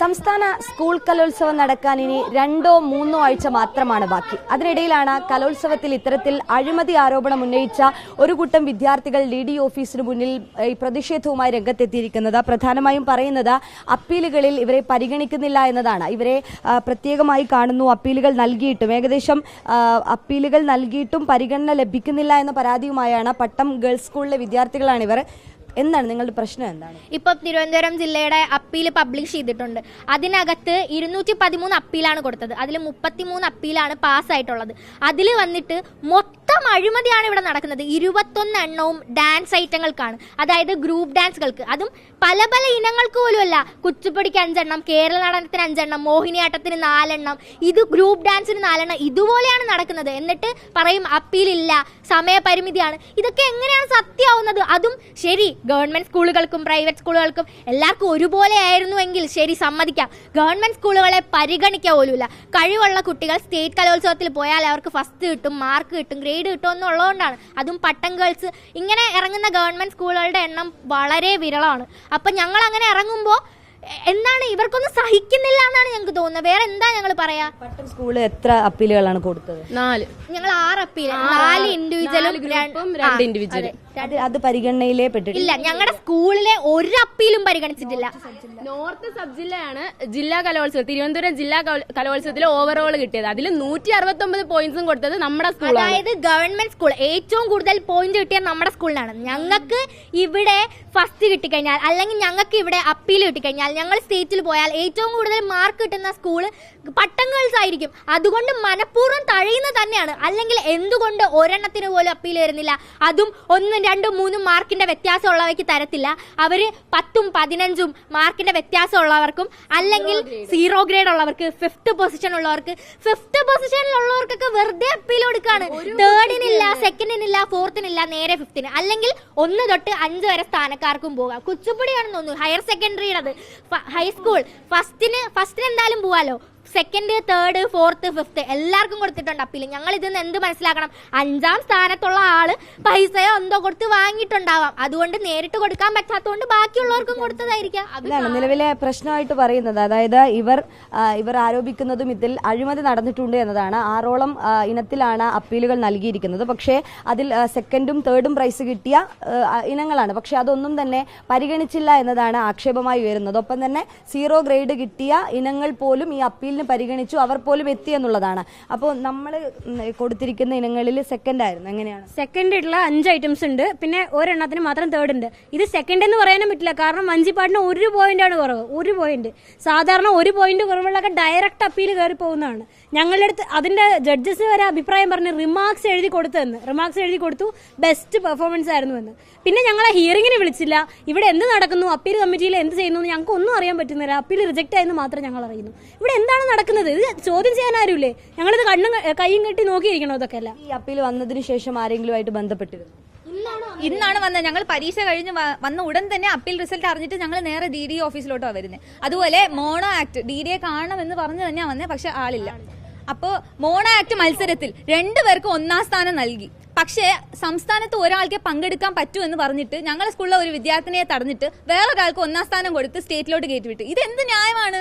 സംസ്ഥാന സ്കൂൾ കലോത്സവം നടക്കാൻ ഇനി 2-3 ആഴ്ച മാത്രമാണ് ബാക്കി. അതിനിടയിലാണ് കലോത്സവത്തിൽ ഇത്തരത്തിൽ അഴിമതി ആരോപണം ഉന്നയിച്ച ഒരു കൂട്ടം വിദ്യാർത്ഥികൾ DD ഓഫീസിന് മുന്നിൽ പ്രതിഷേധവുമായി രംഗത്തെത്തിയിരിക്കുന്നത്. പ്രധാനമായും പറയുന്നത് അപ്പീലുകളിൽ ഇവരെ പരിഗണിക്കുന്നില്ല എന്നതാണ്. ഇവരെ പ്രത്യേകമായി കാണുന്നു. അപ്പീലുകൾ നൽകിയിട്ടും അപ്പീലുകൾ നൽകിയിട്ടും പരിഗണന ലഭിക്കുന്നില്ല എന്ന പരാതിയുമായാണ് പട്ടം ഗേൾസ് സ്കൂളിലെ വിദ്യാർത്ഥികളാണ് ഇവർ. എന്താണ് നിങ്ങളുടെ പ്രശ്നം? എന്താണ്? ഇപ്പം തിരുവനന്തപുരം ജില്ലയുടെ അപ്പീൽ പബ്ലിഷ് ചെയ്തിട്ടുണ്ട്. അതിനകത്ത് 213 അപ്പീലാണ് കൊടുത്തത്. അതിൽ 33 അപ്പീലാണ് പാസ്സായിട്ടുള്ളത്. അതിൽ വന്നിട്ട് മൊത്തം അഴിമതിയാണ് ഇവിടെ നടക്കുന്നത്. 21 എണ്ണവും ഡാൻസ് ഐറ്റങ്ങൾക്കാണ്, അതായത് ഗ്രൂപ്പ് ഡാൻസുകൾക്ക്. അതും പല പല ഇനങ്ങൾക്ക് പോലും അല്ല. കുച്ചിപ്പുടിക്ക് 5 എണ്ണം, കേരള നടനത്തിന് 5 എണ്ണം, മോഹിനിയാട്ടത്തിന് 4 എണ്ണം, ഇത് ഗ്രൂപ്പ് ഡാൻസിന് 4 എണ്ണം. ഇതുപോലെയാണ് നടക്കുന്നത്. എന്നിട്ട് പറയും അപ്പീലില്ല, സമയപരിമിതിയാണ്. ഇതൊക്കെ എങ്ങനെയാണ് സത്യമാവുന്നത്? അതും ശരി, ഗവൺമെന്റ് സ്കൂളുകൾക്കും പ്രൈവറ്റ് സ്കൂളുകൾക്കും എല്ലാവർക്കും ഒരുപോലെ ആയിരുന്നുവെങ്കിൽ ശരി, സമ്മതിക്കാം. ഗവൺമെന്റ് സ്കൂളുകളെ പരിഗണിക്കുക പോലുമില്ല. കഴിവുള്ള കുട്ടികൾ സ്റ്റേറ്റ് കലോത്സവത്തിൽ പോയാൽ അവർക്ക് ഫസ്റ്റ് കിട്ടും, മാർക്ക് കിട്ടും, ഗ്രേഡ് കിട്ടും എന്നുള്ളതുകൊണ്ടാണ്. അതും പട്ടം ഗേൾസ് ഇങ്ങനെ ഇറങ്ങുന്ന ഗവൺമെന്റ് സ്കൂളുകളുടെ എണ്ണം വളരെ വിരളമാണ്. അപ്പം ഞങ്ങൾ അങ്ങനെ ഇറങ്ങുമ്പോൾ എന്താണ് ഇവർക്കൊന്നും സഹിക്കുന്നില്ല എന്നാണ് ഞങ്ങൾക്ക് തോന്നുന്നത്. വേറെ എന്താ ഞങ്ങൾ പറയാ? പട്ടം സ്കൂള് എത്ര അപ്പീലുകളാണ് കൊടുത്തത്? 4. ഞങ്ങൾ 6 അപ്പീൽ, 4 ഇൻഡിവിജ്വലും 2 ഇൻഡിവിജ്വലും. അത് പരിഗണനയിലേ പെട്ടിട്ടില്ല. ഞങ്ങളുടെ സ്കൂളിലെ ഒരു അപ്പീലും പരിഗണിച്ചിട്ടില്ല. നോർത്ത് സബ് ജില്ലയാണ് ജില്ലാ കലോത്സവം, തിരുവനന്തപുരം ജില്ലാ കലോത്സവത്തിൽ ഓവറോൾ കിട്ടിയത്. അതിൽ 169 പോയിന്റ്സും കൊടുത്തത് നമ്മുടെ സ്കൂളാണ്. അതായത് ഗവൺമെന്റ് സ്കൂൾ ഏറ്റവും കൂടുതൽ പോയിന്റ് കിട്ടിയത് നമ്മുടെ സ്കൂളിലാണ്. ഞങ്ങൾക്ക് ഇവിടെ ഫസ്റ്റ് കിട്ടിക്കഴിഞ്ഞാൽ, അല്ലെങ്കിൽ ഞങ്ങൾക്ക് ഇവിടെ അപ്പീൽ കിട്ടിക്കഴിഞ്ഞാൽ, ഞങ്ങൾ സ്റ്റേറ്റിൽ പോയാൽ ഏറ്റവും കൂടുതൽ മാർക്ക് കിട്ടുന്ന സ്കൂള് പട്ടം ഗേൾസ് ആയിരിക്കും. അതുകൊണ്ട് മനഃപൂർവ്വം തഴയുന്നത് തന്നെയാണ്. അല്ലെങ്കിൽ എന്തുകൊണ്ട് ഒരെണ്ണത്തിന് പോലും അപ്പീൽ വരുന്നില്ല? അതും 1, 2, 3 മാർക്കിന്റെ വ്യത്യാസമുള്ളവയ്ക്ക് തരത്തില്ല. അവര് 10ഉം 15ഉം മാർക്കിന്റെ വ്യത്യാസമുള്ളവർക്കും, അല്ലെങ്കിൽ 0 ഗ്രേഡ് ഉള്ളവർക്ക്, 5th പൊസിഷൻ ഉള്ളവർക്ക്, 5th പൊസിഷനിലുള്ളവർക്കൊക്കെ വെറുതെ അപ്പീൽ കൊടുക്കാണ്. 3rഡിനില്ല, 2ഡിനില്ല, 4ത്തിനില്ല, നേരെ 5ത്തിന്. അല്ലെങ്കിൽ 1 തൊട്ട് 5 വരെ സ്ഥാനക്കാർക്കും പോകാം. കുച്ചിപ്പുടിയാണെന്ന് തോന്നുന്നു ഹയർ സെക്കൻഡറിയുടേത്. ഹൈസ്കൂൾ ഫസ്റ്റിന് എന്തായാലും പോവാലോ. 2nd, 3rd, 4th, 5th എല്ലാവർക്കും കൊടുത്തിട്ടുണ്ട് അപ്പീൽ. ഞങ്ങൾ ഇതിൽ നിന്ന് എന്ത് മനസ്സിലാക്കണം? 5ാം സ്ഥാനത്തുള്ള ആള് പൈസയോ എന്തോ കൊടുത്ത് വാങ്ങിയിട്ടുണ്ടാവാം. അതുകൊണ്ട് നേരിട്ട് കൊടുക്കാൻ പറ്റാത്തതുകൊണ്ട് ബാക്കിയുള്ളവർക്കും കൊടുത്തതായിരിക്കാം. അതാണ് നിലവിലെ പ്രശ്നമായിട്ട് പറയുന്നത്. അതായത് ഇവർ ആരോപിക്കുന്നതും ഇതിൽ അഴിമതി നടന്നിട്ടുണ്ട് എന്നതാണ്. 6ഓളം ഇനത്തിലാണ് അപ്പീലുകൾ നൽകിയിരിക്കുന്നത്. പക്ഷേ അതിൽ 2nd, 3rd പ്രൈസ് കിട്ടിയ ഇനങ്ങളാണ്. പക്ഷെ അതൊന്നും തന്നെ പരിഗണിച്ചില്ല എന്നതാണ് ആക്ഷേപമായി ഉയരുന്നത്. ഒപ്പം തന്നെ 0 ഗ്രേഡ് കിട്ടിയ ഇനങ്ങൾ പോലും ഈ അപ്പീൽ പരിഗണിച്ചു, അവർ പോലും എത്തി എന്നുള്ളതാണ്. അപ്പോൾ നമ്മൾ കൊടുത്തിരിക്കുന്ന ഇനങ്ങളിൽ 2nd ആയിരുന്നു. എങ്ങനെയാണ്? 2nd ആയിട്ടുള്ള 5 ഐറ്റംസ് ഉണ്ട്. പിന്നെ ഒരെണ്ണത്തിന് മാത്രം 3rd ഉണ്ട്. ഇത് 2nd എന്ന് പറയാനും പറ്റില്ല. കാരണം വഞ്ചിപ്പാട്ടിന് 1 പോയിന്റാണ് കുറവ്. 1 പോയിന്റ്. സാധാരണ 1 പോയിന്റ് കുറവുള്ളൊക്കെ ഡയറക്റ്റ് അപ്പീൽ കയറി പോകുന്നതാണ്. ഞങ്ങളുടെ അടുത്ത് അതിന്റെ ജഡ്ജസ് വരെ അഭിപ്രായം പറഞ്ഞ് റിമാർക്സ് എഴുതി കൊടുത്തു, ബെസ്റ്റ് പെർഫോമൻസ് ആയിരുന്നു എന്ന്. പിന്നെ ഞങ്ങളെ ഹിയറിംഗിന് വിളിച്ചില്ല. ഇവിടെ എന്ത് നടക്കുന്നു, അപ്പീൽ കമ്മിറ്റിയിൽ എന്ത് ചെയ്യുന്നു ഞങ്ങൾക്ക് ഒന്നും അറിയാൻ പറ്റുന്നില്ല. അപ്പീൽ റിജക്ട് ആയെന്ന് മാത്രം ഞങ്ങൾ അറിയുന്നു. ഇവിടെ എന്താണ് നടക്കുന്നത്? ഇത് ചോദ്യം ചെയ്യാൻ ആരുമില്ലേ? ഞങ്ങളിത് കൈയും കെട്ടി നോക്കിയിരിക്കണോ? ഇതൊക്കെ അല്ല. ഈ അപ്പീൽ വന്നതിന് ശേഷം ആരെങ്കിലും ആയിട്ട് ബന്ധപ്പെട്ടിരുന്നു? ഇന്നാണ് വന്നത്. ഞങ്ങൾ പരീക്ഷ കഴിഞ്ഞ് വന്ന ഉടൻ തന്നെ അപ്പീൽ റിസൾട്ട് അറിഞ്ഞിട്ട് ഞങ്ങൾ നേരെ DD ഓഫീസിലോട്ടാണ് വരുന്നത്. അതുപോലെ മോണോ ആക്ട് DD കാണണമെന്ന് പറഞ്ഞു തന്നെയാണ് വന്നത്. പക്ഷെ ആളില്ല. അപ്പോൾ മോണോ ആക്ട് മത്സരത്തിൽ 2 പേർക്ക് 1ാം സ്ഥാനം നൽകി. പക്ഷേ സംസ്ഥാനത്ത് ഒരാൾക്ക് പങ്കെടുക്കാൻ പറ്റൂ എന്ന് പറഞ്ഞിട്ട് ഞങ്ങളുടെ സ്കൂളിലെ ഒരു വിദ്യാർത്ഥിനിയെ തടഞ്ഞിട്ട് വേറൊരാൾക്ക് 1ാം സ്ഥാനം കൊടുത്ത് സ്റ്റേറ്റിലോട്ട് കയറ്റിവിട്ടു. ഇത് എന്ത് ന്യായമാണ്?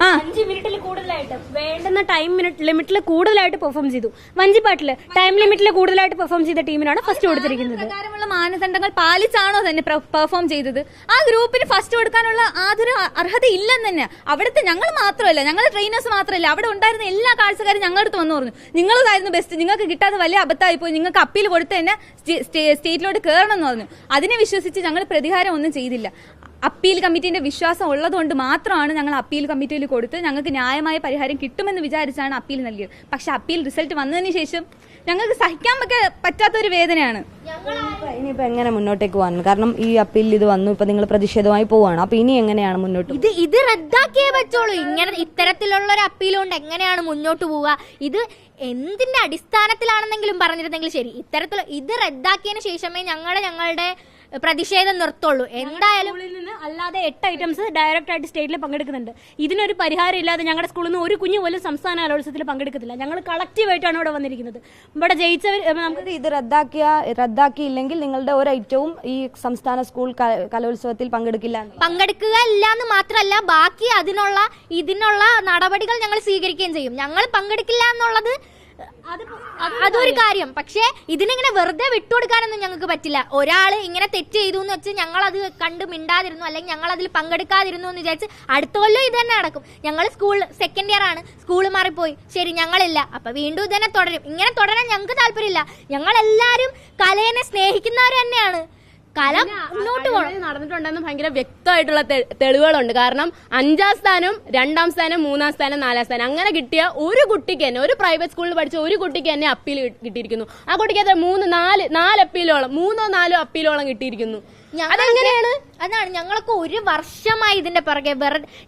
5 മിനിറ്റിൽ കൂടുതലായിട്ട് വേണ്ടുന്ന ടൈം ലിമിറ്റിൽ കൂടുതലായിട്ട് പെർഫോം ചെയ്തു. വഞ്ചിപ്പാട്ടില് ടൈം ലിമിറ്റിൽ കൂടുതലായിട്ട് പെർഫോം ചെയ്ത ടീമിനാണ് ഫസ്റ്റ് കൊടുത്തിരിക്കുന്നത്. പ്രകാരമുള്ള മാനദണ്ഡങ്ങൾ പാലിച്ചാണോ തന്നെ പെർഫോം ചെയ്തത്? ആ ഗ്രൂപ്പിന് ഫസ്റ്റ് കൊടുക്കാനുള്ള യാതൊരു അർഹത ഇല്ലെന്ന് തന്നെ. അവിടുത്തെ ഞങ്ങൾ മാത്രമല്ല, ഞങ്ങളുടെ ട്രെയിനേഴ്സ് മാത്രമല്ല, അവിടെ ഉണ്ടായിരുന്ന എല്ലാ കാഴ്ചക്കാരും ഞങ്ങളുടെ അടുത്ത് വന്നു പറഞ്ഞു, നിങ്ങളതായിരുന്നു ബെസ്റ്റ്, നിങ്ങൾക്ക് കിട്ടാതെ വലിയ അബദ്ധമായി പോയി, നിങ്ങൾക്ക് അപ്പീൽ കൊടുത്ത് തന്നെ സ്റ്റേറ്റിലോട്ട് കയറണം എന്ന് പറഞ്ഞു. അതിനെ വിശ്വസിച്ച് ഞങ്ങൾ പ്രതികാരം ഒന്നും ചെയ്തില്ല. അപ്പീൽ കമ്മിറ്റിന്റെ വിശ്വാസം ഉള്ളതുകൊണ്ട് മാത്രമാണ് ഞങ്ങൾ അപ്പീൽ കമ്മിറ്റിയിൽ കൊടുത്ത് ഞങ്ങൾക്ക് ന്യായമായ പരിഹാരം കിട്ടുമെന്ന് വിചാരിച്ചാണ് അപ്പീൽ നൽകിയത്. പക്ഷെ അപ്പീൽ റിസൾട്ട് വന്നതിന് ശേഷം ഞങ്ങൾക്ക് സഹിക്കാൻ പറ്റാത്തൊരു വേദനയാണ്. ഇനിയിപ്പോ എങ്ങനെ മുന്നോട്ടേക്ക് പോകാൻ? കാരണം ഈ അപ്പീൽ ഇത് വന്നു, ഇപ്പൊ നിങ്ങൾ പ്രതിഷേധമായി പോവാണ്. അപ്പൊ ഇനി എങ്ങനെയാണ് മുന്നോട്ട്? ഇത് റദ്ദാക്കിയേ പറ്റുള്ളൂ. ഇത്തരത്തിലുള്ള ഒരു അപ്പീൽ കൊണ്ട് എങ്ങനെയാണ് മുന്നോട്ട് പോവുക? ഇത് എന്തിന്റെ അടിസ്ഥാനത്തിലാണെന്നെങ്കിലും പറഞ്ഞിരുന്നെങ്കിൽ ശരി. ഇത് റദ്ദാക്കിയതിന് ശേഷമേ ഞങ്ങളുടെ പ്രതിഷേധം നിർത്തുള്ളൂ. എന്തായാലും സ്കൂളിൽ നിന്ന് അല്ലാതെ 8 ഐറ്റംസ് ഡയറക്റ്റ് ആയിട്ട് സ്റ്റേറ്റിൽ പങ്കെടുക്കുന്നുണ്ട്. ഇതിനൊരു പരിഹാരം ഇല്ലാതെ ഞങ്ങളുടെ സ്കൂളിൽ നിന്ന് ഒരു കുഞ്ഞു പോലും സംസ്ഥാന കലോത്സവത്തിൽ പങ്കെടുക്കത്തില്ല. ഞങ്ങൾ കളക്റ്റീവായിട്ടാണ് ഇവിടെ വന്നിരിക്കുന്നത്. ഇവിടെ ജയിച്ചവർ നമുക്ക് ഇത് റദ്ദാക്കിയില്ലെങ്കിൽ നിങ്ങളുടെ ഒരു ഐറ്റവും ഈ സംസ്ഥാന സ്കൂൾ കലോത്സവത്തിൽ പങ്കെടുക്കില്ല എന്ന് മാത്രമല്ല ബാക്കി ഇതിനുള്ള നടപടികൾ ഞങ്ങൾ സ്വീകരിക്കുകയും ചെയ്യും. ഞങ്ങൾ പങ്കെടുക്കില്ല എന്നുള്ളത് അതൊരു കാര്യം. പക്ഷേ ഇതിനിങ്ങനെ വെറുതെ വിട്ടുകൊടുക്കാനൊന്നും ഞങ്ങൾക്ക് പറ്റില്ല. ഒരാള് ഇങ്ങനെ തെറ്റ് ചെയ്തു എന്ന് വെച്ച് ഞങ്ങൾ അത് കണ്ട് മിണ്ടാതിരുന്നു അല്ലെങ്കിൽ ഞങ്ങൾ അതിൽ പങ്കെടുക്കാതിരുന്നു എന്ന് വിചാരിച്ച് അടുത്ത കൊല്ലം ഇത് തന്നെ നടക്കും. ഞങ്ങൾ സ്കൂൾ സെക്കൻഡ് ഇയർ ആണ്, സ്കൂൾ മാറിപ്പോയി, ശരി ഞങ്ങളില്ല, അപ്പൊ വീണ്ടും ഇത് തന്നെ തുടരും. ഇങ്ങനെ തുടരാൻ ഞങ്ങൾക്ക് താല്പര്യമില്ല. ഞങ്ങളെല്ലാരും കലയെ സ്നേഹിക്കുന്നവർ തന്നെയാണ്. കല മുന്നോട്ട് പോകണം. നടന്നിട്ടുണ്ടെന്ന് ഭയങ്കര വ്യക്തമായിട്ടുള്ള തെളിവുകളുണ്ട്. കാരണം 5ാം സ്ഥാനം, 2ാം സ്ഥാനം, 3ാം സ്ഥാനം, 4ാം സ്ഥാനം അങ്ങനെ കിട്ടിയ ഒരു കുട്ടിക്ക് തന്നെ, ഒരു പ്രൈവറ്റ് സ്കൂളിൽ പഠിച്ച ഒരു കുട്ടിക്ക് തന്നെ അപ്പീൽ കിട്ടിയിരിക്കുന്നു. ആ കുട്ടിക്ക് അത് 3-4 അപ്പീലോളം, 3-4 അപ്പീലോളം കിട്ടിയിരിക്കുന്നു. അതെങ്ങനെയാണ്? അതാണ് ഞങ്ങളൊക്കെ ഒരു വർഷമായി ഇതിന്റെ പിറകെ.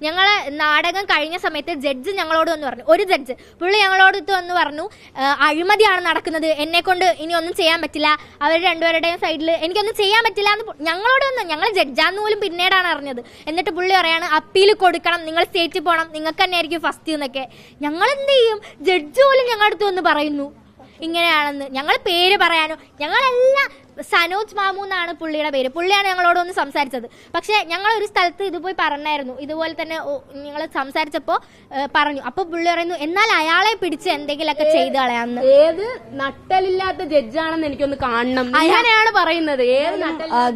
ഞങ്ങളെ നാടകം കഴിഞ്ഞ സമയത്ത് ജഡ്ജ് ഞങ്ങളോട് വന്ന് പറഞ്ഞു, ഒരു ജഡ്ജ് പുള്ളി ഞങ്ങളോട് വന്ന് പറഞ്ഞു, അഴിമതിയാണ് നടക്കുന്നത്, എന്നെ കൊണ്ട് ഇനി ഒന്നും ചെയ്യാൻ പറ്റില്ല, അവർ രണ്ടുപേരുടെയും സൈഡിൽ എനിക്കൊന്നും ചെയ്യാൻ പറ്റില്ല എന്ന് ഞങ്ങളോട് വന്നു. ഞങ്ങൾ ജഡ്ജാന്ന് പോലും പിന്നീടാണ് അറിഞ്ഞത്. എന്നിട്ട് പുള്ളി പറയാണ് അപ്പീൽ കൊടുക്കണം, നിങ്ങൾ സ്റ്റേറ്റിൽ പോകണം, നിങ്ങൾക്ക് തന്നെ ആയിരിക്കും ഫസ്റ്റ് എന്നൊക്കെ. ഞങ്ങൾ എന്ത് ചെയ്യും? ജഡ്ജ് പോലും ഞങ്ങളുടെ അടുത്ത് വന്ന് പറയുന്നു ഇങ്ങനെയാണെന്ന്. ഞങ്ങൾ പേര് പറയാനോ, ഞങ്ങളെല്ലാം സനോജ് മാമു എന്നാണ് പുള്ളിയുടെ പേര്. പുള്ളിയാണ് ഞങ്ങളോട് ഒന്ന് സംസാരിച്ചത്. പക്ഷെ ഞങ്ങൾ ഒരു സ്ഥലത്ത് ഇത് പോയി പറഞ്ഞായിരുന്നു, ഇതുപോലെ തന്നെ നിങ്ങൾ സംസാരിച്ചപ്പോ പറഞ്ഞു. അപ്പൊ പുള്ളി പറയുന്നു എന്നാൽ അയാളെ പിടിച്ച് എന്തെങ്കിലുമൊക്കെ ചെയ്ത് കളയാന്ന്. ഏത് നട്ടലില്ലാത്ത ജഡ്ജാണെന്ന് എനിക്കൊന്ന് കാണണം, അങ്ങനെയാണ് പറയുന്നത്.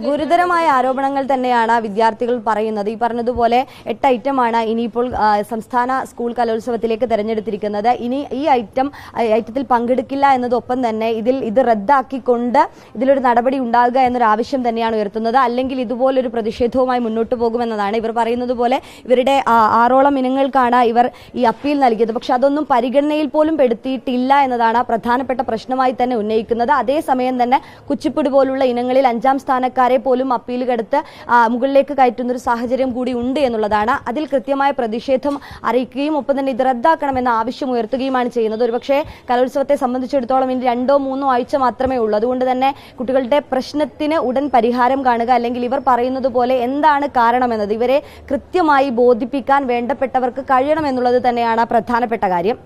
ഗുരുതരമായ ആരോപണങ്ങൾ തന്നെയാണ് വിദ്യാർത്ഥികൾ പറയുന്നത്. ഈ പറഞ്ഞതുപോലെ 8 ഐറ്റമാണ് ഇനിയിപ്പോൾ സംസ്ഥാന സ്കൂൾ കലോത്സവത്തിലേക്ക് തെരഞ്ഞെടുത്തിരിക്കുന്നത്. ഇനി ഈ ഐറ്റത്തിൽ പങ്കെടുക്കില്ല എന്നതൊപ്പം തന്നെ ഇത് റദ്ദാക്കിക്കൊണ്ട് ഇതിലൊരു നടപടി ഉണ്ടാകുക എന്നൊരു ആവശ്യം തന്നെയാണ് ഉയർത്തുന്നത്. അല്ലെങ്കിൽ ഇതുപോലൊരു പ്രതിഷേധവുമായി മുന്നോട്ട് പോകുമെന്നതാണ്. ഇവർ പറയുന്നത് പോലെ ഇവരുടെ 6ഓളം ഇനങ്ങൾക്കാണ് ഇവർ ഈ അപ്പീൽ നൽകിയത്. പക്ഷെ അതൊന്നും പരിഗണനയിൽ പോലും പെടുത്തിയിട്ടില്ല എന്നതാണ് പ്രധാനപ്പെട്ട പ്രശ്നമായി തന്നെ ഉന്നയിക്കുന്നത്. അതേസമയം തന്നെ കുച്ചിപ്പുടി പോലുള്ള ഇനങ്ങളിൽ 5ാം സ്ഥാനക്കാരെ പോലും അപ്പീൽ കെടുത്ത് മുകളിലേക്ക് കയറ്റുന്ന ഒരു സാഹചര്യം കൂടി ഉണ്ട് എന്നുള്ളതാണ്. അതിൽ കൃത്യമായ പ്രതിഷേധം അറിയിക്കുകയും ഒപ്പം തന്നെ ഇത് റദ്ദാക്കണമെന്ന ആവശ്യം ഉയർത്തുകയുമാണ് ചെയ്യുന്നത്. ഒരുപക്ഷെ കലോത്സവത്തെ സംബന്ധിച്ചിടത്തോളം ഇനി 2-3 ആഴ്ച മാത്രമേ ഉള്ളൂ. അതുകൊണ്ട് തന്നെ കുട്ടികളുടെ പ്രശ്നത്തിന് ഉടൻ പരിഹാരം കാണുക, അല്ലെങ്കിൽ ഇവർ പറയുന്നത് പോലെ എന്താണ് കാരണമെന്നത് ഇവരെ കൃത്യമായി ബോധിപ്പിക്കാൻ വേണ്ടപ്പെട്ടവർക്ക് കഴിയണമെന്നുള്ളത് തന്നെയാണ് പ്രധാനപ്പെട്ട കാര്യം.